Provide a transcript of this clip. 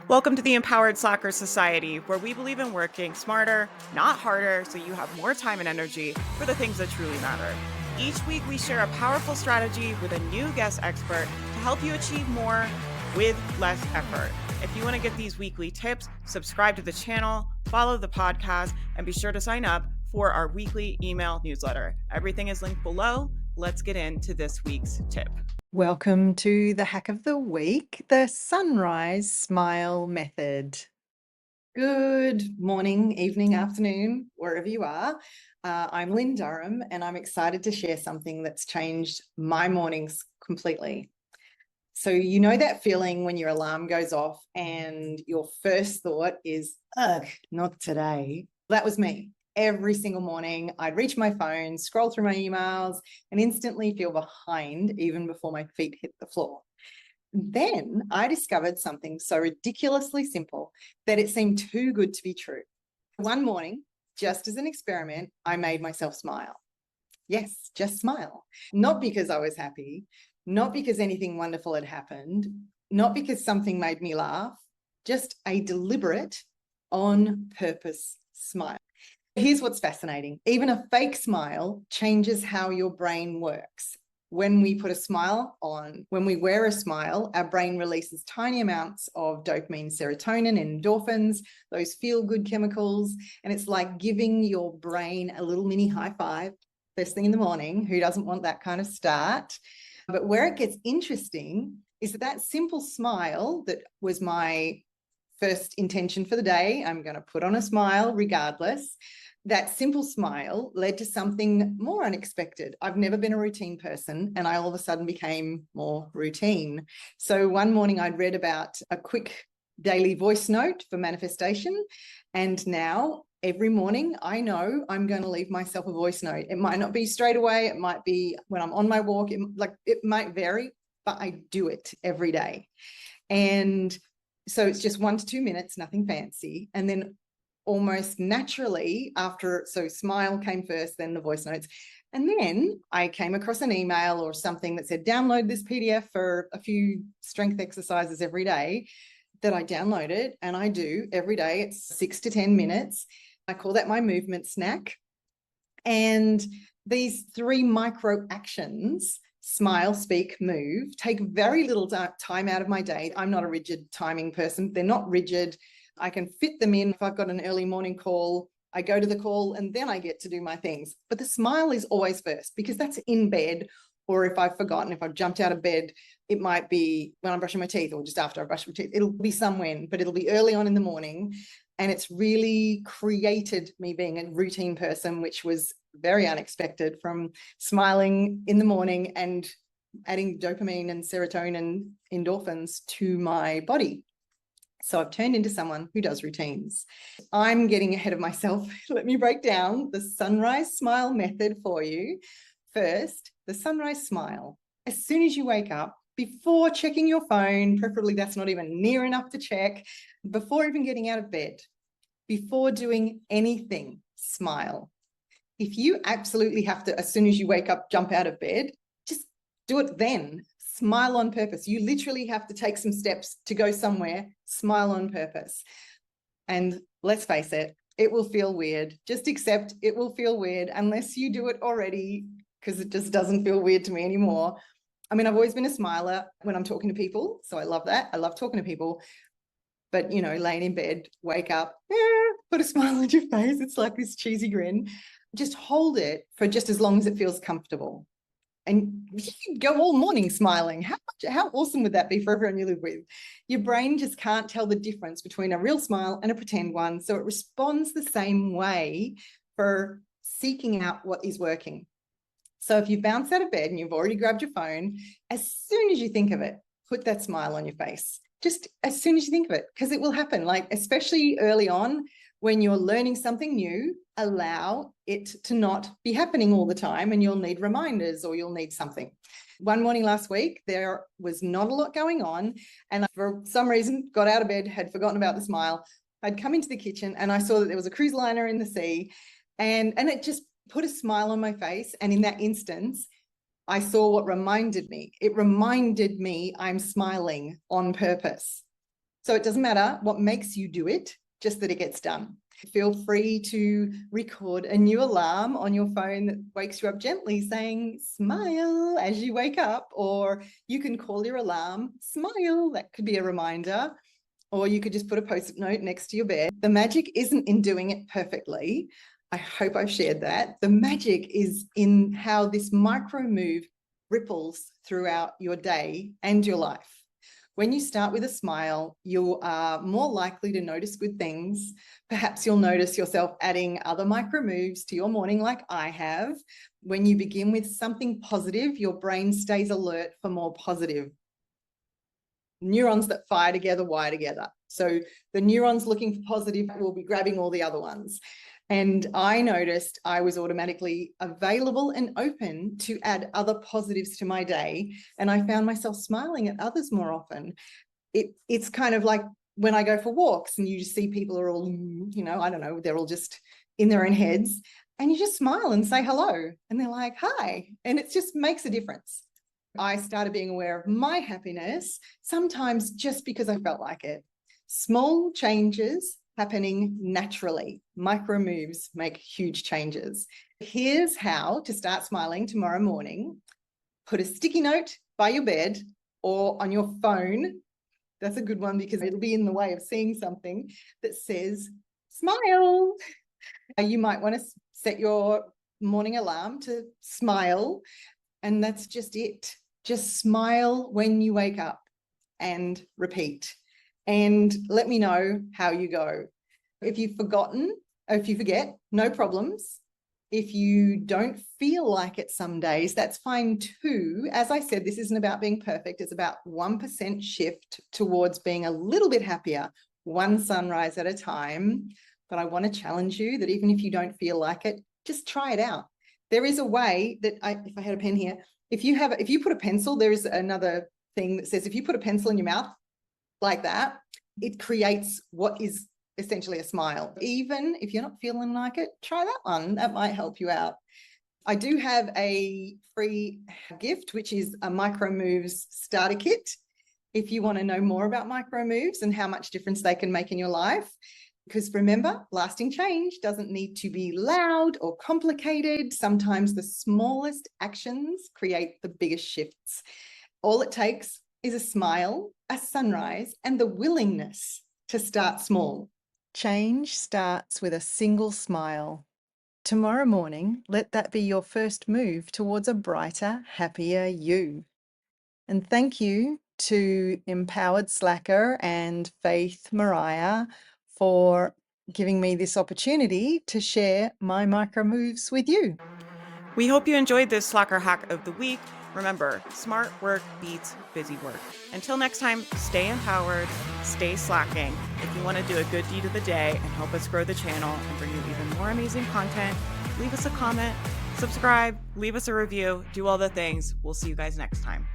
Welcome to the Empowered Soccer Society, where we believe in working smarter, not harder, so you have more time and energy for the things that truly matter. Each week, we share a powerful strategy with a new guest expert to help you achieve more with less effort. If you want to get these weekly tips, subscribe to the channel, follow the podcast, and be sure to sign up for our weekly email newsletter. Everything is linked below. Let's get into this week's tip. Welcome to the hack of the week, the sunrise smile method. Good morning, evening, afternoon, wherever you are. I'm Lynn Durham, and I'm excited to share something that's changed my mornings completely. So you know that feeling when your alarm goes off and your first thought is, ugh, not today. That was me. Every single morning, I'd reach my phone, scroll through my emails, and instantly feel behind even before my feet hit the floor. Then I discovered something so ridiculously simple that it seemed too good to be true. One morning, just as an experiment, I made myself smile. Yes, just smile. Not because I was happy, not because anything wonderful had happened, not because something made me laugh, just a deliberate, on purpose smile. Here's what's fascinating. Even a fake smile changes how your brain works. When we put a smile on, when we wear a smile, our brain releases tiny amounts of dopamine, serotonin, and endorphins, those feel-good chemicals. And it's like giving your brain a little mini high five first thing in the morning. Who doesn't want that kind of start? But where it gets interesting is that simple smile that was my first intention for the day, I'm going to put on a smile regardless. That simple smile led to something more unexpected. I've never been a routine person, and I all of a sudden became more routine. So one morning I'd read about a quick daily voice note for manifestation, and now every morning I know I'm going to leave myself a voice note. It might not be straight away. It might be when I'm on my walk. It might vary, but I do it every day. And so it's just 1 to 2 minutes, nothing fancy. And then almost naturally so smile came first, then the voice notes. And then I came across an email or something that said, download this PDF for a few strength exercises every day, that I downloaded, and I do every day. It's 6 to 10 minutes. I call that my movement snack. And these 3 micro actions, smile, speak, move, take very little time out of my day. I'm not a rigid timing person. They're not rigid. I can fit them in. If I've got an early morning call, I go to the call and then I get to do my things. But the smile is always first, because that's in bed, or if I've forgotten, if I've jumped out of bed, it might be when I'm brushing my teeth or just after I brush my teeth. It'll be somewhere, but it'll be early on in the morning. And it's really created me being a routine person, which was very unexpected, from smiling in the morning and adding dopamine and serotonin endorphins to my body. So I've turned into someone who does routines. I'm getting ahead of myself. Let me break down the sunrise smile method for you. First, the sunrise smile. As soon as you wake up, before checking your phone, preferably that's not even near enough to check, before even getting out of bed, before doing anything, smile. If you absolutely have to, as soon as you wake up, jump out of bed, just do it then. Smile on purpose. You literally have to take some steps to go somewhere. Smile on purpose. And let's face it, it will feel weird. Just accept it will feel weird unless you do it already, because it just doesn't feel weird to me anymore. I mean, I've always been a smiler when I'm talking to people, so I love that. I love talking to people. But, laying in bed, wake up, put a smile on your face. It's like this cheesy grin. Just hold it for just as long as it feels comfortable. And you can go all morning smiling. How awesome would that be for everyone you live with? Your brain just can't tell the difference between a real smile and a pretend one. So it responds the same way for seeking out what is working. So if you bounce out of bed and you've already grabbed your phone, as soon as you think of it, put that smile on your face. Just as soon as you think of it, because it will happen. Like, especially early on when you're learning something new, allow it to not be happening all the time, and you'll need reminders or you'll need something. One morning last week, there was not a lot going on, and I, for some reason, got out of bed, had forgotten about the smile. I'd come into the kitchen and I saw that there was a cruise liner in the sea, and it just put a smile on my face. And in that instance, I saw what reminded me. It reminded me I'm smiling on purpose. So it doesn't matter what makes you do it, just that it gets done. Feel free to record a new alarm on your phone that wakes you up gently saying smile as you wake up, or you can call your alarm smile. That could be a reminder. Or you could just put a post-it note next to your bed. The magic isn't in doing it perfectly. I hope I've shared that. The magic is in how this micro move ripples throughout your day and your life. When you start with a smile, you are more likely to notice good things. Perhaps you'll notice yourself adding other micro moves to your morning like I have. When you begin with something positive, your brain stays alert for more positive. Neurons that fire together wire together. So the neurons looking for positive will be grabbing all the other ones. And I noticed I was automatically available and open to add other positives to my day. And I found myself smiling at others more often. It's kind of like when I go for walks and you just see people are all, I don't know, they're all just in their own heads. And you just smile and say hello. And they're like, hi. And it just makes a difference. I started being aware of my happiness, sometimes just because I felt like it. Small changes happening naturally. Micro moves make huge changes. Here's how to start smiling tomorrow morning. Put a sticky note by your bed or on your phone. That's a good one because it'll be in the way of seeing something that says, smile. You might want to set your morning alarm to smile, and that's just it. Just smile when you wake up and repeat. And let me know how you go. If you've forgotten, or if you forget, no problems. If you don't feel like it some days, that's fine too. As I said, this isn't about being perfect. It's about 1% shift towards being a little bit happier, one sunrise at a time. But I want to challenge you that even if you don't feel like it, just try it out. There is a way that if I had a pen here, if you put a pencil, there is another thing that says if you put a pencil in your mouth like that, it creates what is essentially a smile. Even if you're not feeling like it, try that one. That might help you out. I do have a free gift, which is a Micro Moves starter kit. If you want to know more about micro moves and how much difference they can make in your life. Because remember, lasting change doesn't need to be loud or complicated. Sometimes the smallest actions create the biggest shifts. All it takes is a smile, a sunrise, and the willingness to start small. Change starts with a single smile. Tomorrow morning, let that be your first move towards a brighter, happier you. And thank you to Empowered Slacker and Faith Mariah for giving me this opportunity to share my micro moves with you. We hope you enjoyed this Slacker hack of the week. Remember, smart work beats busy work. Until next time, stay empowered, stay slacking. If you want to do a good deed of the day and help us grow the channel and bring you even more amazing content, leave us a comment, subscribe, leave us a review, do all the things. We'll see you guys next time.